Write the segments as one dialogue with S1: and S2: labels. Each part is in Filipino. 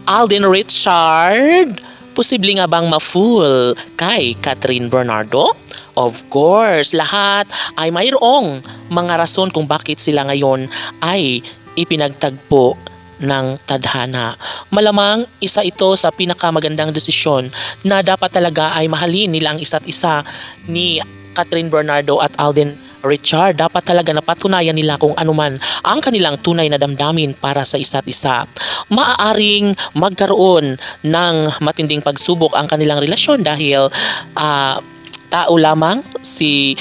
S1: Alden Richard, posible nga bang ma-fool kay Catherine Bernardo? Of course, lahat ay mayroong mga rason kung bakit sila ngayon ay ipinagtagpo ng tadhana. Malamang isa ito sa pinakamagandang desisyon na dapat talaga ay mahalin nila ang isa't isa ni Catherine Bernardo at Alden Richard. Dapat talaga napatunayan nila kung anuman ang kanilang tunay na damdamin para sa isa't isa. Maaaring magkaroon ng matinding pagsubok ang kanilang relasyon dahil tao lamang si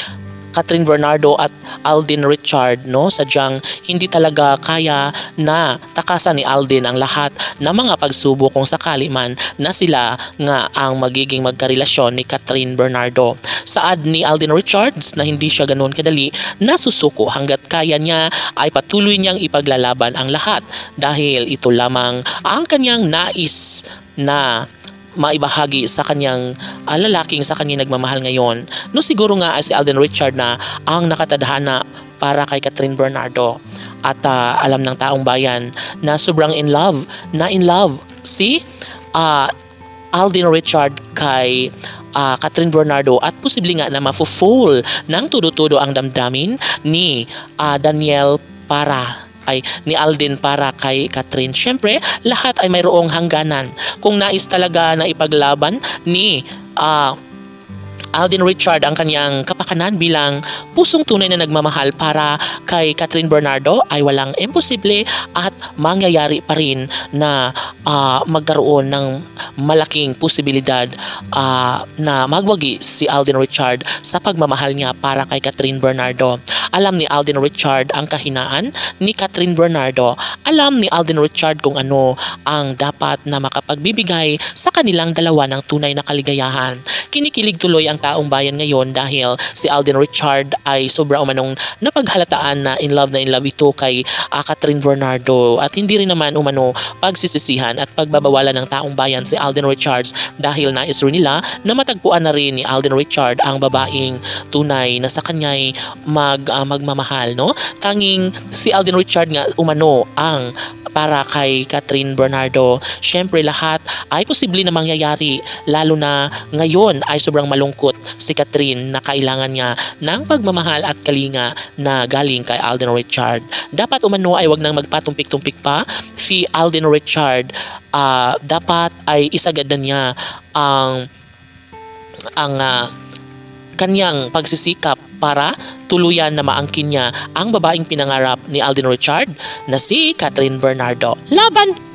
S1: Catherine Bernardo at Alden Richard, no? Sadyang hindi talaga kaya na takasan ni Alden ang lahat ng mga pagsubok kung sakali man na sila nga ang magiging magkarelasyon ni Catherine Bernardo. Saad ni Alden Richards na hindi siya ganoon kadali nasusuko hanggat kaya niya ay patuloy niyang ipaglalaban ang lahat dahil ito lamang ang kanyang nais na maibahagi sa kanyang lalaking sa kanyang nagmamahal ngayon. No, siguro nga si Alden Richard na ang nakatadhana para kay Catherine Bernardo. At alam ng taong bayan na sobrang in love si Alden Richard kay Catherine Bernardo at posible nga na mafo-fall ng tudo-tudo ang damdamin ni Daniel ni Alden para kay Catherine. Siyempre, lahat ay mayroong hangganan. Kung nais talaga na ipaglaban ni Alden Richard ang kanyang kapakanan bilang pusong tunay na nagmamahal para kay Catherine Bernardo ay walang imposible at mangyayari pa rin na magkaroon ng malaking posibilidad na magwagi si Alden Richard sa pagmamahal niya para kay Catherine Bernardo. Alam ni Alden Richard ang kahinaan ni Catherine Bernardo. Alam ni Alden Richard kung ano ang dapat na makapagbibigay sa kanilang dalawa ng tunay na kaligayahan. Kinikilig tuloy ang taong bayan ngayon dahil si Alden Richard ay sobra umanong napaghalataan na in love ito kay Catherine Bernardo at hindi rin naman umano pagsisisihan at pagbabawalan ng taong bayan si Alden Richards dahil nais rin nila na matagpuan na rin ni Alden Richard ang babaeng tunay na sa kanya'y magmamahal, no? Tanging si Alden Richard nga umano ang para kay Catherine Bernardo. Siyempre lahat ay posible na mangyayari lalo na ngayon ay sobrang malungkot si Catherine na kailangan niya ng pagmamahal at kalinga na galing kay Alden Richard. Dapat umano ay wag nang magpatumpik-tumpik pa si Alden Richard. Dapat ay isagad na niya ang kanyang pagsisikap para tuluyan na maangkin niya ang babaeng pinangarap ni Alden Richard na si Catherine Bernardo. Laban!